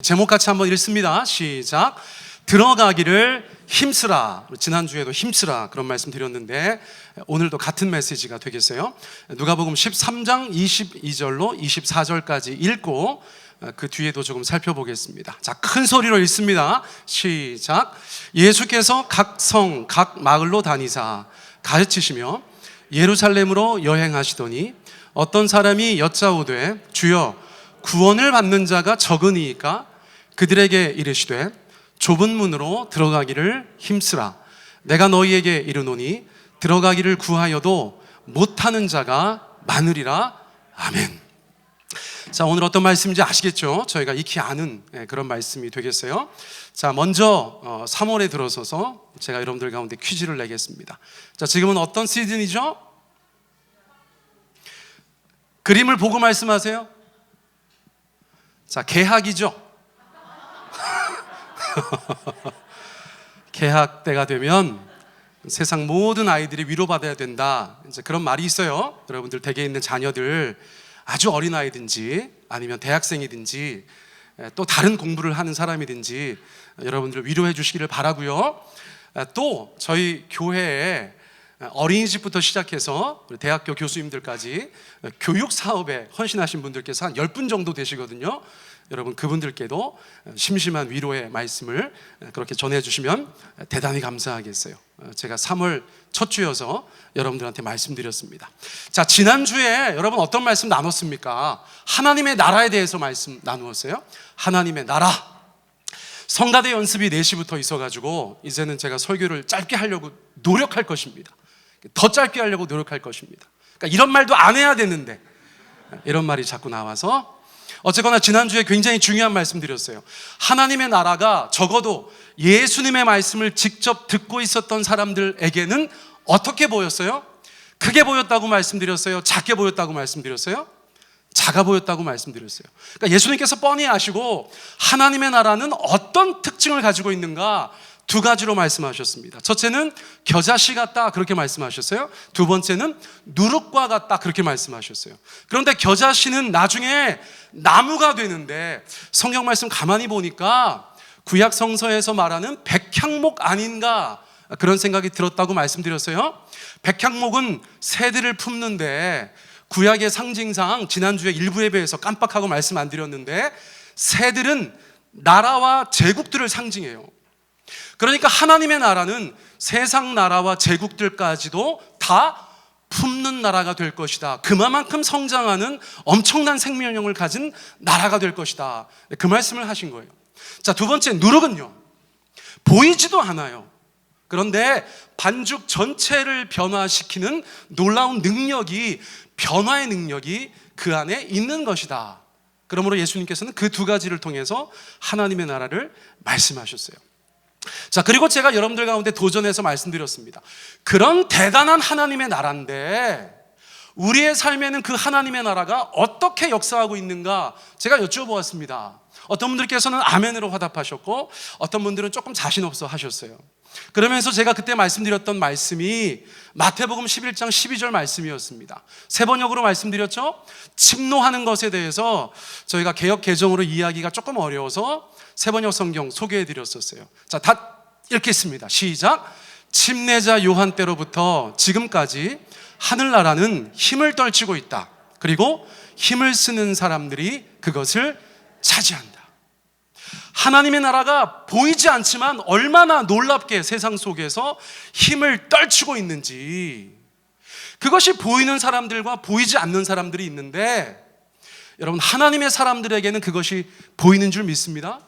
제목 같이 한번 읽습니다. 시작. 들어가기를 힘쓰라. 지난주에도 힘쓰라 그런 말씀 드렸는데 오늘도 같은 메시지가 되겠어요. 누가복음 13장 22절로 24절까지 읽고 그 뒤에도 조금 살펴보겠습니다. 자, 큰 소리로 읽습니다. 시작. 예수께서 각 성, 각 마을로 다니사 가르치시며 예루살렘으로 여행하시더니 어떤 사람이 여짜오되 주여 구원을 받는 자가 적으니까 그들에게 이르시되 좁은 문으로 들어가기를 힘쓰라. 내가 너희에게 이르노니 들어가기를 구하여도 못하는 자가 많으리라. 아멘. 자, 오늘 어떤 말씀인지 아시겠죠? 저희가 익히 아는 그런 말씀이 되겠어요. 자, 먼저 3월에 들어서서 제가 여러분들 가운데 퀴즈를 내겠습니다. 자, 지금은 어떤 시즌이죠? 그림을 보고 말씀하세요. 자, 개학이죠? 개학 때가 되면 세상 모든 아이들이 위로받아야 된다, 이제 그런 말이 있어요. 여러분들 댁에 있는 자녀들 아주 어린 아이든지 아니면 대학생이든지 또 다른 공부를 하는 사람이든지 여러분들 위로해 주시기를 바라고요. 또 저희 교회에 어린이집부터 시작해서 대학교 교수님들까지 교육 사업에 헌신하신 분들께서 한 10분 정도 되시거든요. 여러분 그분들께도 심심한 위로의 말씀을 그렇게 전해주시면 대단히 감사하겠어요. 제가 3월 첫 주여서 여러분들한테 말씀드렸습니다. 자, 지난주에 여러분 어떤 말씀 나눴습니까? 하나님의 나라에 대해서 말씀 나누었어요. 하나님의 나라. 성가대 연습이 4시부터 있어가지고 이제는 제가 설교를 짧게 하려고 노력할 것입니다. 더 짧게 하려고 노력할 것입니다. 그러니까 이런 말도 안 해야 되는데 이런 말이 자꾸 나와서 어쨌거나 지난주에 굉장히 중요한 말씀 드렸어요. 하나님의 나라가 적어도 예수님의 말씀을 직접 듣고 있었던 사람들에게는 어떻게 보였어요? 크게 보였다고 말씀드렸어요? 작게 보였다고 말씀드렸어요? 작아 보였다고 말씀드렸어요. 그러니까 예수님께서 뻔히 아시고 하나님의 나라는 어떤 특징을 가지고 있는가 2가지로 말씀하셨습니다. 첫째는 겨자씨 같다 그렇게 말씀하셨어요. 두 번째는 누룩과 같다 그렇게 말씀하셨어요. 그런데 겨자씨는 나중에 나무가 되는데 성경 말씀 가만히 보니까 구약 성서에서 말하는 백향목 아닌가 그런 생각이 들었다고 말씀드렸어요. 백향목은 새들을 품는데 구약의 상징상 지난주에 일부 예배에서 깜빡하고 말씀 안 드렸는데 새들은 나라와 제국들을 상징해요. 그러니까 하나님의 나라는 세상 나라와 제국들까지도 다 품는 나라가 될 것이다. 그만큼 성장하는 엄청난 생명력을 가진 나라가 될 것이다. 그 말씀을 하신 거예요. 자, 두 번째 누룩은요, 보이지도 않아요. 그런데 반죽 전체를 변화시키는 놀라운 능력이, 변화의 능력이 그 안에 있는 것이다. 그러므로 예수님께서는 그 2가지를 통해서 하나님의 나라를 말씀하셨어요. 자, 그리고 제가 여러분들 가운데 도전해서 말씀드렸습니다. 그런 대단한 하나님의 나라인데 우리의 삶에는 그 하나님의 나라가 어떻게 역사하고 있는가 제가 여쭤보았습니다. 어떤 분들께서는 아멘으로 화답하셨고 어떤 분들은 조금 자신 없어 하셨어요. 그러면서 제가 그때 말씀드렸던 말씀이 마태복음 11장 12절 말씀이었습니다. 세 번역으로 말씀드렸죠. 침노하는 것에 대해서 저희가 개역 개정으로 이해하기가 조금 어려워서 세 번역 성경 소개해 드렸었어요. 자, 다 읽겠습니다. 시작. 침례자 요한 때로부터 지금까지 하늘나라는 힘을 떨치고 있다. 그리고 힘을 쓰는 사람들이 그것을 차지한다. 하나님의 나라가 보이지 않지만 얼마나 놀랍게 세상 속에서 힘을 떨치고 있는지, 그것이 보이는 사람들과 보이지 않는 사람들이 있는데 여러분 하나님의 사람들에게는 그것이 보이는 줄 믿습니다.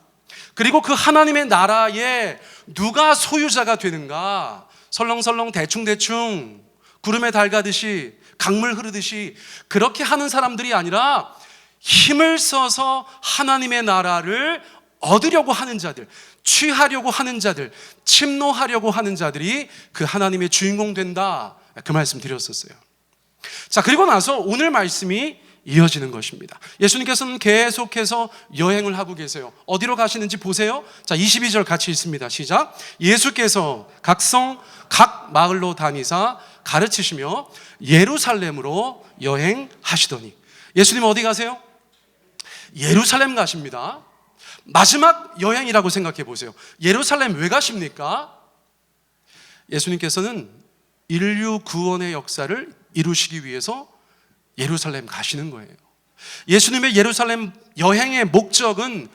그리고 그 하나님의 나라에 누가 소유자가 되는가, 설렁설렁 대충대충 구름에 달 가듯이 강물 흐르듯이 그렇게 하는 사람들이 아니라 힘을 써서 하나님의 나라를 얻으려고 하는 자들, 취하려고 하는 자들, 침노하려고 하는 자들이 그 하나님의 주인공 된다, 그 말씀 드렸었어요. 자, 그리고 나서 오늘 말씀이 이어지는 것입니다. 예수님께서는 계속해서 여행을 하고 계세요. 어디로 가시는지 보세요. 자, 22절 같이 읽습니다. 시작. 예수께서 각 성, 각 마을로 다니사 가르치시며 예루살렘으로 여행하시더니. 예수님 어디 가세요? 예루살렘 가십니다. 마지막 여행이라고 생각해 보세요. 예루살렘 왜 가십니까? 예수님께서는 인류 구원의 역사를 이루시기 위해서 예루살렘 가시는 거예요. 예수님의 예루살렘 여행의 목적은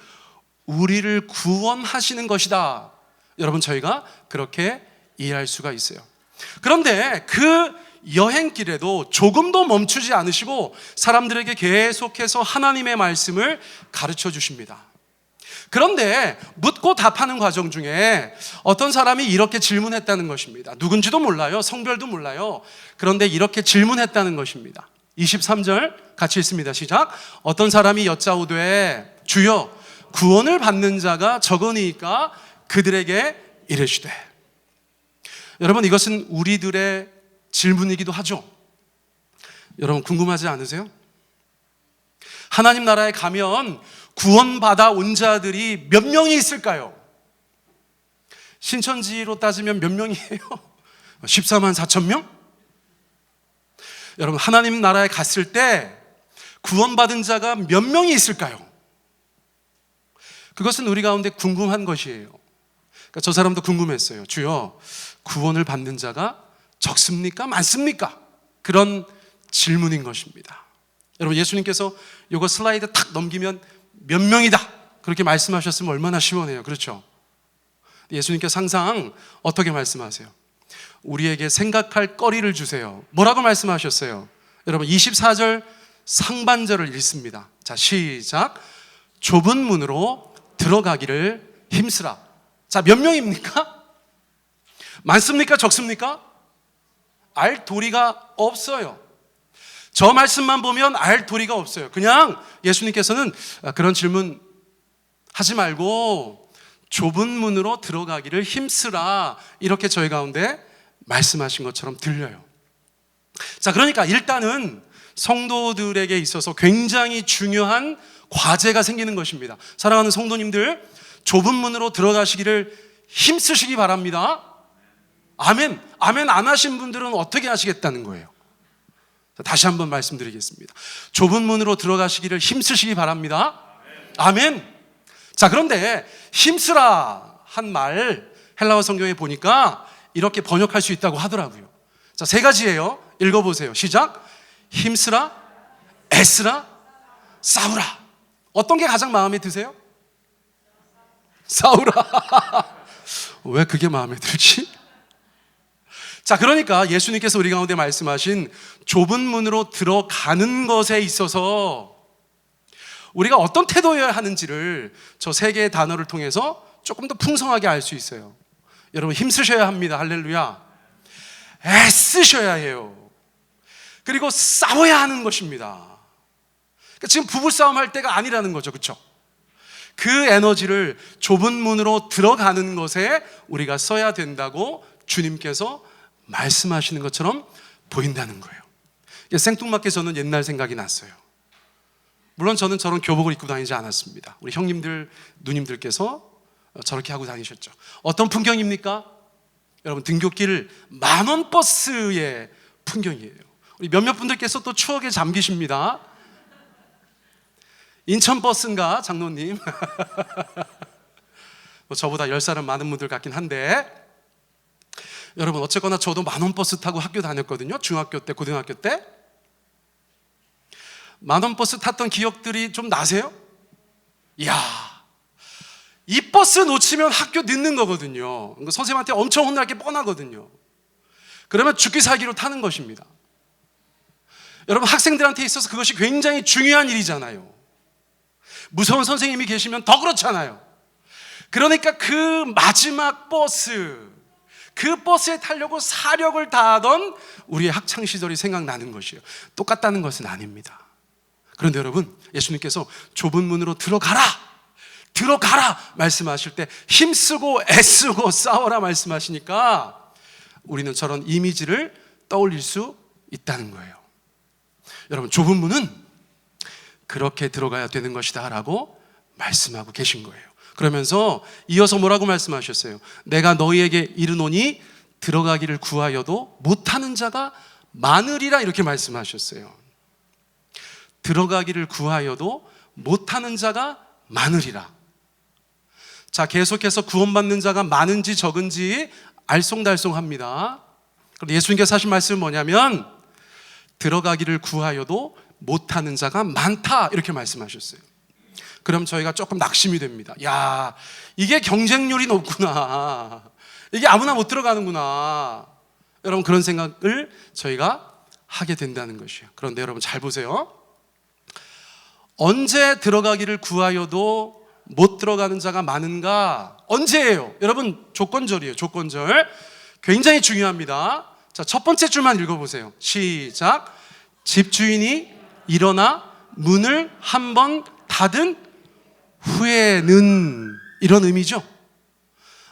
우리를 구원하시는 것이다. 여러분, 저희가 그렇게 이해할 수가 있어요. 그런데 그 여행길에도 조금도 멈추지 않으시고 사람들에게 계속해서 하나님의 말씀을 가르쳐 주십니다. 그런데 묻고 답하는 과정 중에 어떤 사람이 이렇게 질문했다는 것입니다. 누군지도 몰라요. 성별도 몰라요. 그런데 이렇게 질문했다는 것입니다. 23절 같이 읽습니다. 시작. 어떤 사람이 여짜오되 주여 구원을 받는 자가 적으니까 그들에게 이르시되. 여러분, 이것은 우리들의 질문이기도 하죠. 여러분, 궁금하지 않으세요? 하나님 나라에 가면 구원받아 온 자들이 몇 명이 있을까요? 신천지로 따지면 몇 명이에요? 14만 4천 명? 여러분, 하나님 나라에 갔을 때 구원받은 자가 몇 명이 있을까요? 그것은 우리 가운데 궁금한 것이에요. 그러니까 저 사람도 궁금했어요. 주여, 구원을 받는 자가 적습니까? 많습니까? 그런 질문인 것입니다. 여러분, 예수님께서 이거 슬라이드 탁 넘기면 몇 명이다 그렇게 말씀하셨으면 얼마나 시원해요. 그렇죠? 예수님께서 항상 어떻게 말씀하세요? 우리에게 생각할 거리를 주세요. 뭐라고 말씀하셨어요? 여러분, 24절 상반절을 읽습니다. 자, 시작. 좁은 문으로 들어가기를 힘쓰라. 자, 몇 명입니까? 많습니까? 적습니까? 알 도리가 없어요. 저 말씀만 보면 알 도리가 없어요. 그냥 예수님께서는 그런 질문 하지 말고 좁은 문으로 들어가기를 힘쓰라, 이렇게 저희 가운데 말씀하신 것처럼 들려요. 자, 그러니까 일단은 성도들에게 있어서 굉장히 중요한 과제가 생기는 것입니다. 사랑하는 성도님들, 좁은 문으로 들어가시기를 힘쓰시기 바랍니다. 아멘. 아멘 안 하신 분들은 어떻게 하시겠다는 거예요? 다시 한번 말씀드리겠습니다. 좁은 문으로 들어가시기를 힘쓰시기 바랍니다. 아멘. 자, 그런데 힘쓰라 한 말 헬라어 성경에 보니까 이렇게 번역할 수 있다고 하더라고요. 자, 세 가지예요. 읽어보세요. 시작. 힘쓰라, 애쓰라, 싸우라. 어떤 게 가장 마음에 드세요? 싸우라. 왜 그게 마음에 들지? 자, 그러니까 예수님께서 우리 가운데 말씀하신 좁은 문으로 들어가는 것에 있어서 우리가 어떤 태도여야 하는지를 저 세 개의 단어를 통해서 조금 더 풍성하게 알 수 있어요. 여러분, 힘쓰셔야 합니다. 할렐루야. 애쓰셔야 해요. 그리고 싸워야 하는 것입니다. 그러니까 지금 부부싸움 할 때가 아니라는 거죠. 그렇죠? 그 에너지를 좁은 문으로 들어가는 것에 우리가 써야 된다고 주님께서 말씀하시는 것처럼 보인다는 거예요. 생뚱맞게 저는 옛날 생각이 났어요. 물론 저는 저런 교복을 입고 다니지 않았습니다. 우리 형님들, 누님들께서 저렇게 하고 다니셨죠. 어떤 풍경입니까? 여러분, 등굣길 만원 버스의 풍경이에요. 우리 몇몇 분들께서 또 추억에 잠기십니다. 인천 버스인가, 장로님? 뭐 저보다 10살은 많은 분들 같긴 한데, 여러분, 어쨌거나 저도 만원 버스 타고 학교 다녔거든요. 중학교 때, 고등학교 때. 만원 버스 탔던 기억들이 좀 나세요? 이야, 이 버스 놓치면 학교 늦는 거거든요. 선생님한테 엄청 혼날 게 뻔하거든요. 그러면 죽기 살기로 타는 것입니다. 여러분, 학생들한테 있어서 그것이 굉장히 중요한 일이잖아요. 무서운 선생님이 계시면 더 그렇잖아요. 그러니까 그 마지막 버스, 그 버스에 타려고 사력을 다하던 우리의 학창시절이 생각나는 것이에요. 똑같다는 것은 아닙니다. 그런데 여러분, 예수님께서 좁은 문으로 들어가라 말씀하실 때 힘쓰고 애쓰고 싸워라 말씀하시니까 우리는 저런 이미지를 떠올릴 수 있다는 거예요. 여러분, 좁은 문은 그렇게 들어가야 되는 것이다 라고 말씀하고 계신 거예요. 그러면서 이어서 뭐라고 말씀하셨어요? 내가 너희에게 이르노니 들어가기를 구하여도 못하는 자가 많으리라, 이렇게 말씀하셨어요. 들어가기를 구하여도 못하는 자가 많으리라. 자, 계속해서 구원받는 자가 많은지 적은지 알쏭달쏭합니다. 그런데 예수님께서 하신 말씀은 뭐냐면 들어가기를 구하여도 못하는 자가 많다, 이렇게 말씀하셨어요. 그럼 저희가 조금 낙심이 됩니다. 야, 이게 경쟁률이 높구나, 이게 아무나 못 들어가는구나, 여러분, 그런 생각을 저희가 하게 된다는 것이에요. 그런데 여러분 잘 보세요. 언제 들어가기를 구하여도 못 들어가는 자가 많은가? 언제예요? 여러분, 조건절이에요. 조건절 굉장히 중요합니다. 자, 첫 번째 줄만 읽어보세요. 시작. 집주인이 일어나 문을 한번 닫은 후에는, 이런 의미죠.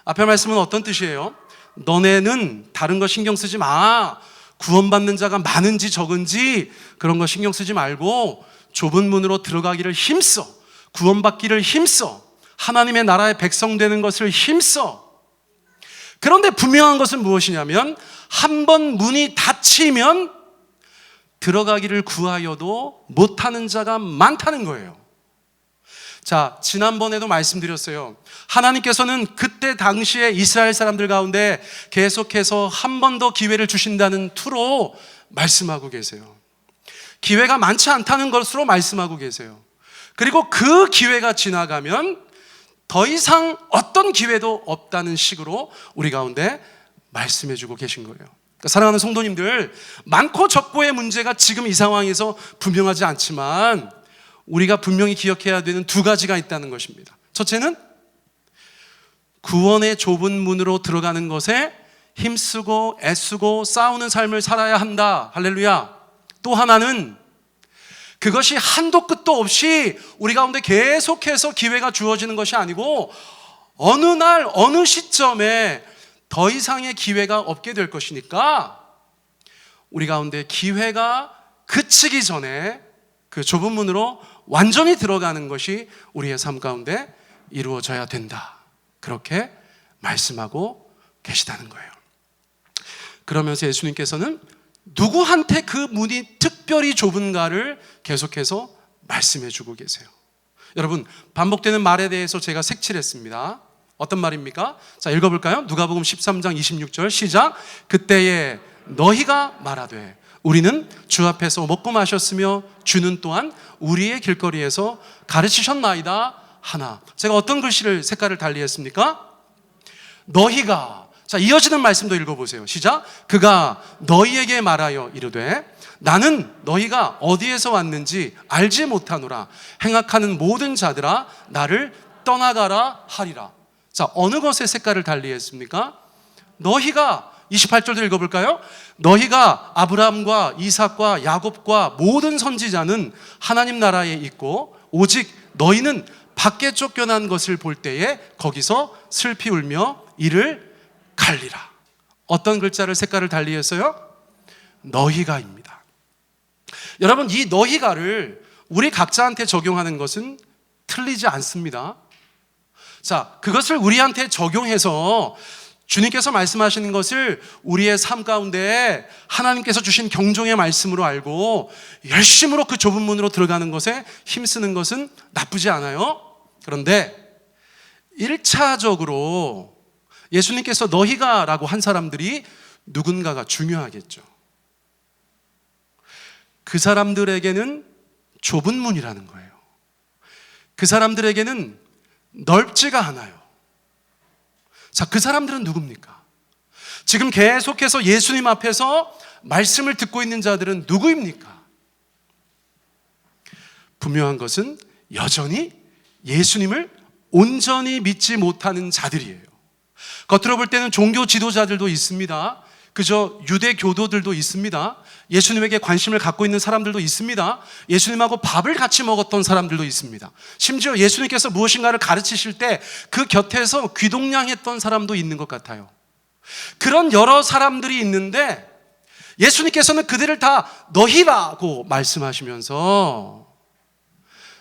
앞에 말씀은 어떤 뜻이에요? 너네는 다른 거 신경 쓰지 마. 구원받는 자가 많은지 적은지 그런 거 신경 쓰지 말고 좁은 문으로 들어가기를 힘써. 구원받기를 힘써. 하나님의 나라의 백성 되는 것을 힘써. 그런데 분명한 것은 무엇이냐면 한번 문이 닫히면 들어가기를 구하여도 못하는 자가 많다는 거예요. 자, 지난번에도 말씀드렸어요. 하나님께서는 그때 당시에 이스라엘 사람들 가운데 계속해서 한 번 더 기회를 주신다는 투로 말씀하고 계세요. 기회가 많지 않다는 것으로 말씀하고 계세요. 그리고 그 기회가 지나가면 더 이상 어떤 기회도 없다는 식으로 우리 가운데 말씀해 주고 계신 거예요. 그러니까 사랑하는 성도님들, 많고 적고의 문제가 지금 이 상황에서 분명하지 않지만 우리가 분명히 기억해야 되는 두 가지가 있다는 것입니다. 첫째는 구원의 좁은 문으로 들어가는 것에 힘쓰고 애쓰고 싸우는 삶을 살아야 한다. 할렐루야. 또 하나는 그것이 한도 끝도 없이 우리 가운데 계속해서 기회가 주어지는 것이 아니고 어느 날 어느 시점에 더 이상의 기회가 없게 될 것이니까 우리 가운데 기회가 그치기 전에 그 좁은 문으로 완전히 들어가는 것이 우리의 삶 가운데 이루어져야 된다. 그렇게 말씀하고 계시다는 거예요. 그러면서 예수님께서는 누구한테 그 문이 특별히 좁은가를 계속해서 말씀해 주고 계세요. 여러분, 반복되는 말에 대해서 제가 색칠했습니다. 어떤 말입니까? 자, 읽어볼까요? 누가복음 13장 26절 시작. 그때에 너희가 말하되 우리는 주 앞에서 먹고 마셨으며 주는 또한 우리의 길거리에서 가르치셨나이다 하나. 제가 어떤 글씨를 색깔을 달리 했습니까? 너희가. 자, 이어지는 말씀도 읽어보세요. 시작. 그가 너희에게 말하여 이르되 나는 너희가 어디에서 왔는지 알지 못하노라. 행악하는 모든 자들아 나를 떠나가라 하리라. 자, 어느 것의 색깔을 달리 했습니까? 너희가. 28절도 읽어볼까요? 너희가 아브라함과 이삭과 야곱과 모든 선지자는 하나님 나라에 있고 오직 너희는 밖에 쫓겨난 것을 볼 때에 거기서 슬피 울며 이를 갈리라. 어떤 글자를 색깔을 달리했어요? 너희가입니다. 여러분, 이 너희가를 우리 각자한테 적용하는 것은 틀리지 않습니다. 자, 그것을 우리한테 적용해서 주님께서 말씀하시는 것을 우리의 삶 가운데 하나님께서 주신 경종의 말씀으로 알고 열심으로 그 좁은 문으로 들어가는 것에 힘쓰는 것은 나쁘지 않아요. 그런데 1차적으로 예수님께서 너희가 라고 한 사람들이 누군가가 중요하겠죠. 그 사람들에게는 좁은 문이라는 거예요. 그 사람들에게는 넓지가 않아요. 자, 그 사람들은 누굽니까? 지금 계속해서 예수님 앞에서 말씀을 듣고 있는 자들은 누구입니까? 분명한 것은 여전히 예수님을 온전히 믿지 못하는 자들이에요. 겉으로 볼 때는 종교 지도자들도 있습니다. 그저 유대 교도들도 있습니다. 예수님에게 관심을 갖고 있는 사람들도 있습니다. 예수님하고 밥을 같이 먹었던 사람들도 있습니다. 심지어 예수님께서 무엇인가를 가르치실 때 그 곁에서 귀동냥했던 사람도 있는 것 같아요. 그런 여러 사람들이 있는데 예수님께서는 그들을 다 너희라고 말씀하시면서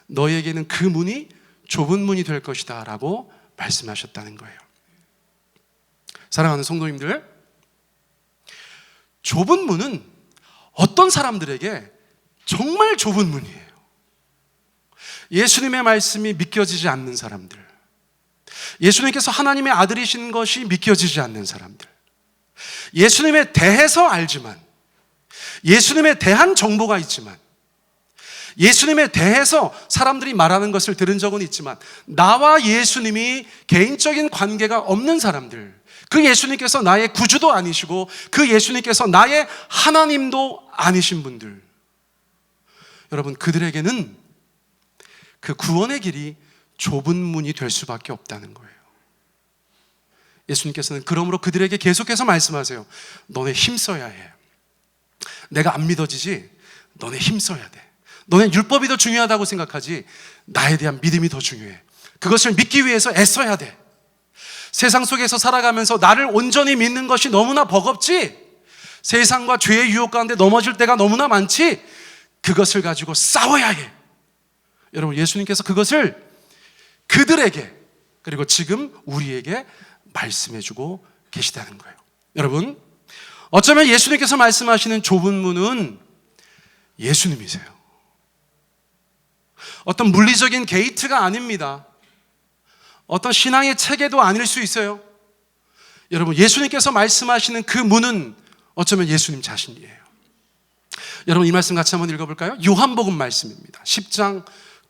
너희에게는 그 문이 좁은 문이 될 것이다 라고 말씀하셨다는 거예요. 사랑하는 성도님들, 좁은 문은 어떤 사람들에게 정말 좁은 문이에요. 예수님의 말씀이 믿겨지지 않는 사람들, 예수님께서 하나님의 아들이신 것이 믿겨지지 않는 사람들, 예수님에 대해서 알지만, 예수님에 대한 정보가 있지만, 예수님에 대해서 사람들이 말하는 것을 들은 적은 있지만 나와 예수님이 개인적인 관계가 없는 사람들, 그 예수님께서 나의 구주도 아니시고 그 예수님께서 나의 하나님도 아니신 분들, 여러분, 그들에게는 그 구원의 길이 좁은 문이 될 수밖에 없다는 거예요. 예수님께서는 그러므로 그들에게 계속해서 말씀하세요. 너네 힘써야 해. 내가 안 믿어지지? 너네 힘써야 돼. 너네 율법이 더 중요하다고 생각하지? 나에 대한 믿음이 더 중요해. 그것을 믿기 위해서 애써야 돼. 세상 속에서 살아가면서 나를 온전히 믿는 것이 너무나 버겁지? 세상과 죄의 유혹 가운데 넘어질 때가 너무나 많지? 그것을 가지고 싸워야 해. 여러분, 예수님께서 그것을 그들에게, 그리고 지금 우리에게 말씀해주고 계시다는 거예요. 여러분, 어쩌면 예수님께서 말씀하시는 좁은 문은 예수님이세요. 어떤 물리적인 게이트가 아닙니다. 어떤 신앙의 체계도 아닐 수 있어요. 여러분, 예수님께서 말씀하시는 그 문은 어쩌면 예수님 자신이에요. 여러분, 이 말씀 같이 한번 읽어볼까요? 요한복음 말씀입니다. 10장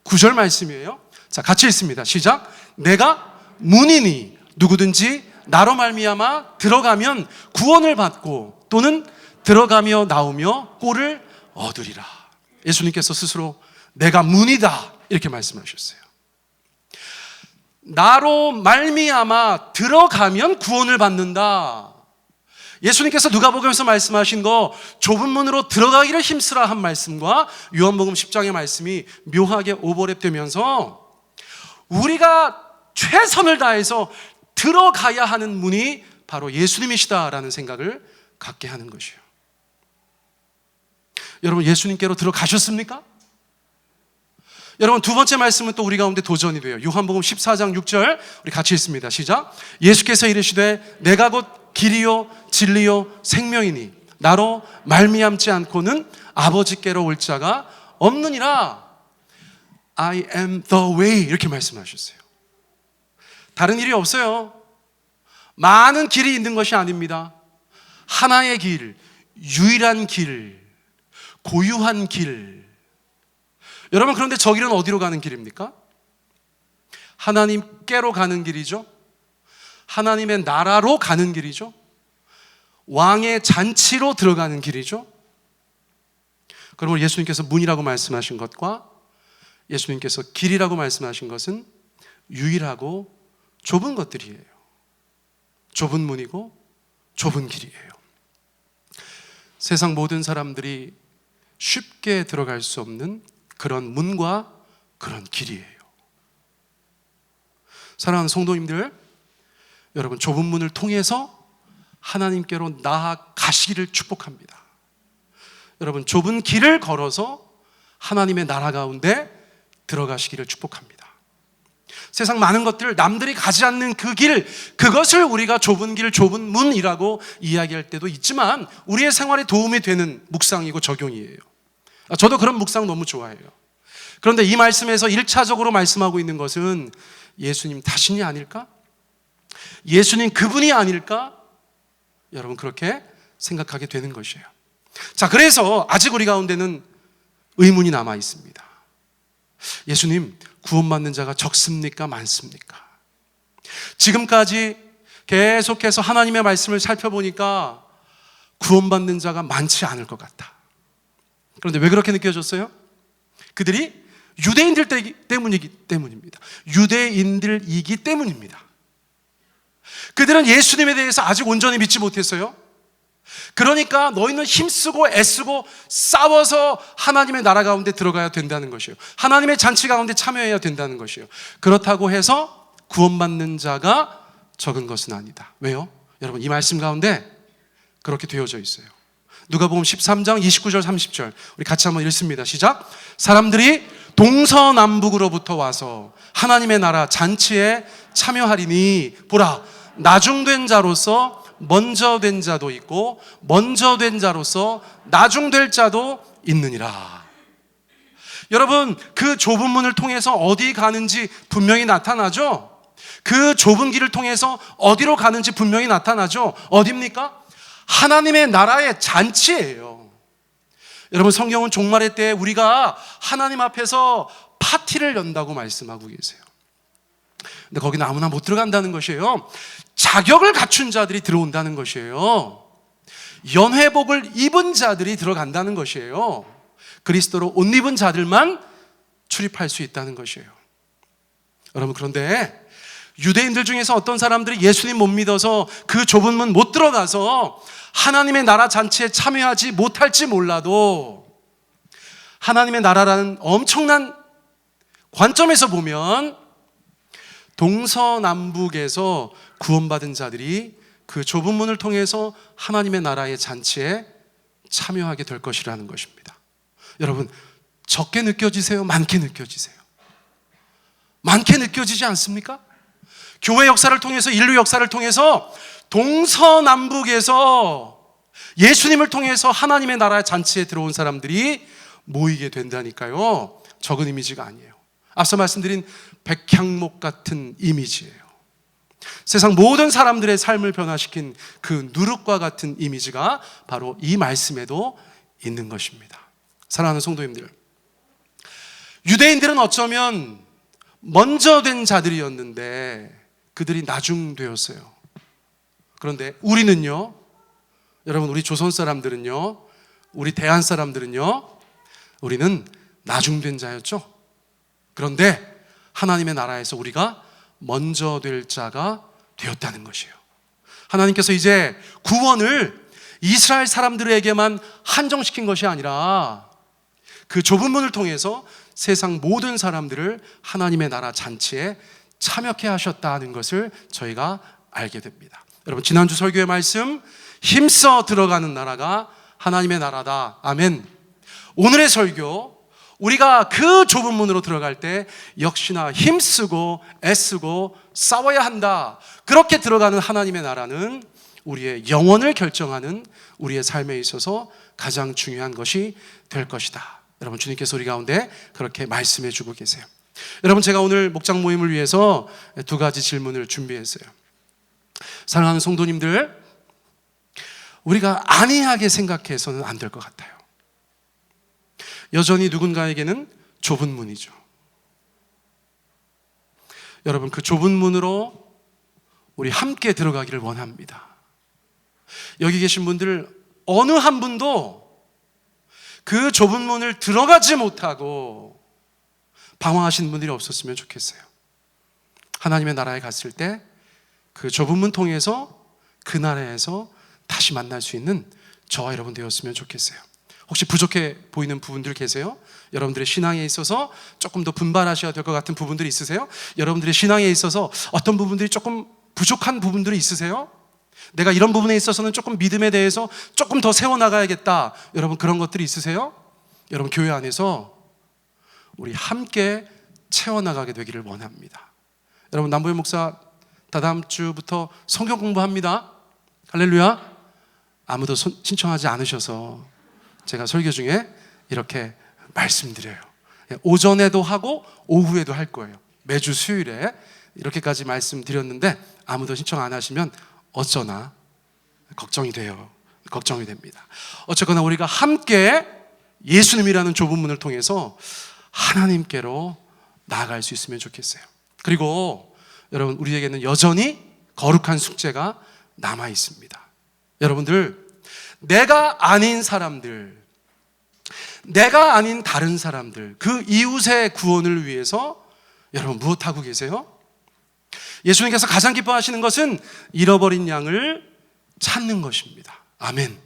9절 말씀이에요. 자, 같이 읽습니다. 시작. 내가 문이니 누구든지 나로 말미암아 들어가면 구원을 받고 또는 들어가며 나오며 꼴을 얻으리라. 예수님께서 스스로 내가 문이다 이렇게 말씀하셨어요. 나로 말미암아 들어가면 구원을 받는다. 예수님께서 누가복음에서 말씀하신 거 좁은 문으로 들어가기를 힘쓰라 한 말씀과 요한복음 10장의 말씀이 묘하게 오버랩되면서 우리가 최선을 다해서 들어가야 하는 문이 바로 예수님이시다라는 생각을 갖게 하는 것이에요. 여러분, 예수님께로 들어가셨습니까? 여러분, 두 번째 말씀은 또 우리 가운데 도전이 돼요. 요한복음 14장 6절 우리 같이 읽습니다. 시작. 예수께서 이르시되 내가 곧 길이요 진리요 생명이니 나로 말미암지 않고는 아버지께로 올 자가 없느니라. I am the way 이렇게 말씀하셨어요. 다른 일이 없어요. 많은 길이 있는 것이 아닙니다. 하나의 길, 유일한 길, 고유한 길. 여러분, 그런데 저 길은 어디로 가는 길입니까? 하나님께로 가는 길이죠. 하나님의 나라로 가는 길이죠. 왕의 잔치로 들어가는 길이죠. 그러므로 예수님께서 문이라고 말씀하신 것과 예수님께서 길이라고 말씀하신 것은 유일하고 좁은 것들이에요. 좁은 문이고 좁은 길이에요. 세상 모든 사람들이 쉽게 들어갈 수 없는 그런 문과 그런 길이에요. 사랑하는 성도님들, 여러분, 좁은 문을 통해서 하나님께로 나아가시기를 축복합니다. 여러분, 좁은 길을 걸어서 하나님의 나라 가운데 들어가시기를 축복합니다. 세상 많은 것들, 남들이 가지 않는 그 길, 그것을 우리가 좁은 길, 좁은 문이라고 이야기할 때도 있지만 우리의 생활에 도움이 되는 묵상이고 적용이에요. 저도 그런 묵상 너무 좋아해요. 그런데 이 말씀에서 1차적으로 말씀하고 있는 것은 예수님 자신이 아닐까? 예수님 그분이 아닐까? 여러분, 그렇게 생각하게 되는 것이에요. 자, 그래서 아직 우리 가운데는 의문이 남아 있습니다. 예수님, 구원받는 자가 적습니까? 많습니까? 지금까지 계속해서 하나님의 말씀을 살펴보니까 구원받는 자가 많지 않을 것 같아. 그런데 왜 그렇게 느껴졌어요? 그들이 유대인들 때문이기 때문입니다. 유대인들이기 때문입니다. 그들은 예수님에 대해서 아직 온전히 믿지 못했어요. 그러니까 너희는 힘쓰고 애쓰고 싸워서 하나님의 나라 가운데 들어가야 된다는 것이에요. 하나님의 잔치 가운데 참여해야 된다는 것이에요. 그렇다고 해서 구원받는 자가 적은 것은 아니다. 왜요? 여러분, 이 말씀 가운데 그렇게 되어져 있어요. 누가복음 13장 29절 30절 우리 같이 한번 읽습니다. 시작. 사람들이 동서남북으로부터 와서 하나님의 나라 잔치에 참여하리니 보라, 나중된 자로서 먼저 된 자도 있고 먼저 된 자로서 나중될 자도 있느니라. 여러분, 그 좁은 문을 통해서 어디 가는지 분명히 나타나죠? 그 좁은 길을 통해서 어디로 가는지 분명히 나타나죠. 어디입니까? 하나님의 나라의 잔치예요. 여러분, 성경은 종말의 때에 우리가 하나님 앞에서 파티를 연다고 말씀하고 계세요. 근데 거기는 아무나 못 들어간다는 것이에요. 자격을 갖춘 자들이 들어온다는 것이에요. 연회복을 입은 자들이 들어간다는 것이에요. 그리스도로 옷 입은 자들만 출입할 수 있다는 것이에요. 여러분, 그런데 유대인들 중에서 어떤 사람들이 예수님 못 믿어서 그 좁은 문 못 들어가서 하나님의 나라 잔치에 참여하지 못할지 몰라도 하나님의 나라라는 엄청난 관점에서 보면 동서남북에서 구원받은 자들이 그 좁은 문을 통해서 하나님의 나라의 잔치에 참여하게 될 것이라는 것입니다. 여러분, 적게 느껴지세요? 많게 느껴지세요? 많게 느껴지지 않습니까? 교회 역사를 통해서, 인류 역사를 통해서 동서남북에서 예수님을 통해서 하나님의 나라의 잔치에 들어온 사람들이 모이게 된다니까요. 적은 이미지가 아니에요. 앞서 말씀드린 백향목 같은 이미지예요. 세상 모든 사람들의 삶을 변화시킨 그 누룩과 같은 이미지가 바로 이 말씀에도 있는 것입니다. 사랑하는 성도님들, 유대인들은 어쩌면 먼저 된 자들이었는데 그들이 나중되었어요. 그런데 우리는요, 여러분, 우리 조선 사람들은요, 우리 대한 사람들은요, 우리는 나중된 자였죠. 그런데 하나님의 나라에서 우리가 먼저 될 자가 되었다는 것이에요. 하나님께서 이제 구원을 이스라엘 사람들에게만 한정시킨 것이 아니라 그 좁은 문을 통해서 세상 모든 사람들을 하나님의 나라 잔치에 참여케 하셨다는 것을 저희가 알게 됩니다. 여러분, 지난주 설교의 말씀, 힘써 들어가는 나라가 하나님의 나라다. 아멘. 오늘의 설교, 우리가 그 좁은 문으로 들어갈 때 역시나 힘쓰고 애쓰고 싸워야 한다. 그렇게 들어가는 하나님의 나라는 우리의 영혼을 결정하는 우리의 삶에 있어서 가장 중요한 것이 될 것이다. 여러분, 주님께서 우리 가운데 그렇게 말씀해 주고 계세요. 여러분, 제가 오늘 목장 모임을 위해서 두 가지 질문을 준비했어요. 사랑하는 성도님들, 우리가 안이하게 생각해서는 안 될 것 같아요. 여전히 누군가에게는 좁은 문이죠. 여러분, 그 좁은 문으로 우리 함께 들어가기를 원합니다. 여기 계신 분들 어느 한 분도 그 좁은 문을 들어가지 못하고 방황하신 분들이 없었으면 좋겠어요. 하나님의 나라에 갔을 때 그 좁은 문 통해서 그 나라에서 다시 만날 수 있는 저와 여러분 되었으면 좋겠어요. 혹시 부족해 보이는 부분들 계세요? 여러분들의 신앙에 있어서 조금 더 분발하셔야 될 것 같은 부분들이 있으세요? 여러분들의 신앙에 있어서 어떤 부분들이 조금 부족한 부분들이 있으세요? 내가 이런 부분에 있어서는 조금 믿음에 대해서 조금 더 세워나가야겠다. 여러분, 그런 것들이 있으세요? 여러분, 교회 안에서 우리 함께 채워나가게 되기를 원합니다. 여러분, 남보현 목사 다다음 주부터 성경 공부합니다. 할렐루야. 아무도 신청하지 않으셔서 제가 설교 중에 이렇게 말씀드려요. 오전에도 하고 오후에도 할 거예요. 매주 수요일에 이렇게까지 말씀드렸는데 아무도 신청 안 하시면 어쩌나 걱정이 돼요. 걱정이 됩니다. 어쨌거나 우리가 함께 예수님이라는 좁은 문을 통해서 하나님께로 나아갈 수 있으면 좋겠어요. 그리고 여러분, 우리에게는 여전히 거룩한 숙제가 남아 있습니다. 여러분들, 내가 아닌 사람들, 내가 아닌 다른 사람들, 그 이웃의 구원을 위해서 여러분 무엇하고 계세요? 예수님께서 가장 기뻐하시는 것은 잃어버린 양을 찾는 것입니다. 아멘.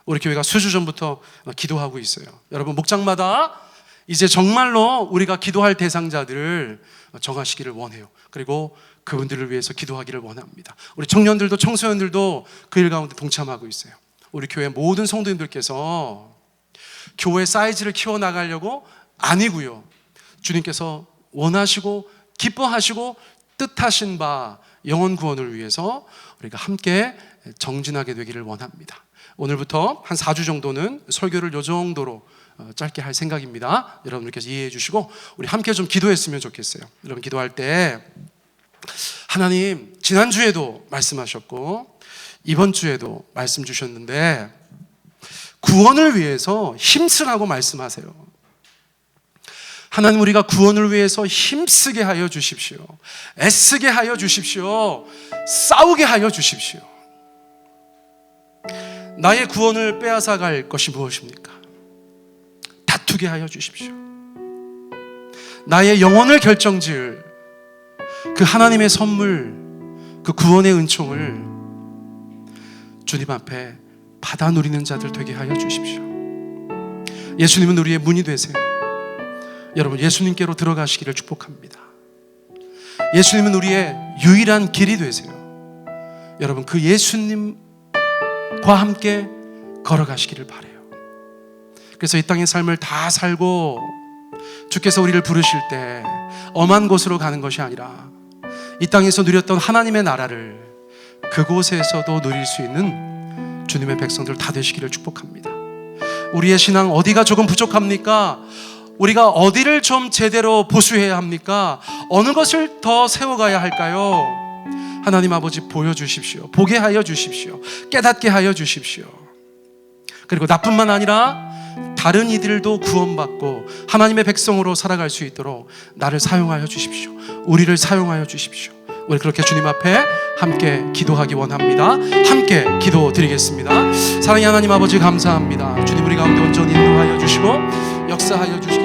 우리 교회가 수주 전부터 기도하고 있어요. 여러분, 목장마다 이제 정말로 우리가 기도할 대상자들을 정하시기를 원해요. 그리고 그분들을 위해서 기도하기를 원합니다. 우리 청년들도 청소년들도 그 일 가운데 동참하고 있어요. 우리 교회 모든 성도님들께서 교회 사이즈를 키워나가려고 아니고요, 주님께서 원하시고 기뻐하시고 뜻하신 바 영혼 구원을 위해서 우리가 함께 정진하게 되기를 원합니다. 오늘부터 한 4주 정도는 설교를 이 정도로 짧게 할 생각입니다. 여러분들께서 이해해 주시고 우리 함께 좀 기도했으면 좋겠어요. 여러분, 기도할 때 하나님, 지난주에도 말씀하셨고 이번 주에도 말씀 주셨는데 구원을 위해서 힘쓰라고 말씀하세요. 하나님, 우리가 구원을 위해서 힘쓰게 하여 주십시오. 애쓰게 하여 주십시오. 싸우게 하여 주십시오. 나의 구원을 빼앗아 갈 것이 무엇입니까? 다투게 하여 주십시오. 나의 영혼을 결정지을 그 하나님의 선물, 그 구원의 은총을 주님 앞에 받아 누리는 자들 되게 하여 주십시오. 예수님은 우리의 문이 되세요. 여러분, 예수님께로 들어가시기를 축복합니다. 예수님은 우리의 유일한 길이 되세요. 여러분, 그 예수님과 함께 걸어가시기를 바라요. 그래서 이 땅의 삶을 다 살고 주께서 우리를 부르실 때 엄한 곳으로 가는 것이 아니라 이 땅에서 누렸던 하나님의 나라를 그곳에서도 누릴 수 있는 주님의 백성들 다 되시기를 축복합니다. 우리의 신앙 어디가 조금 부족합니까? 우리가 어디를 좀 제대로 보수해야 합니까? 어느 것을 더 세워가야 할까요? 하나님 아버지, 보여주십시오. 보게 하여 주십시오. 깨닫게 하여 주십시오. 그리고 나뿐만 아니라 다른 이들도 구원받고 하나님의 백성으로 살아갈 수 있도록 나를 사용하여 주십시오. 우리를 사용하여 주십시오. 우리 그렇게 주님 앞에 함께 기도하기 원합니다. 함께 기도드리겠습니다. 사랑의 하나님 아버지, 감사합니다. 주님, 우리 가운데 온전히 인도하여 주시고 역사하여 주시고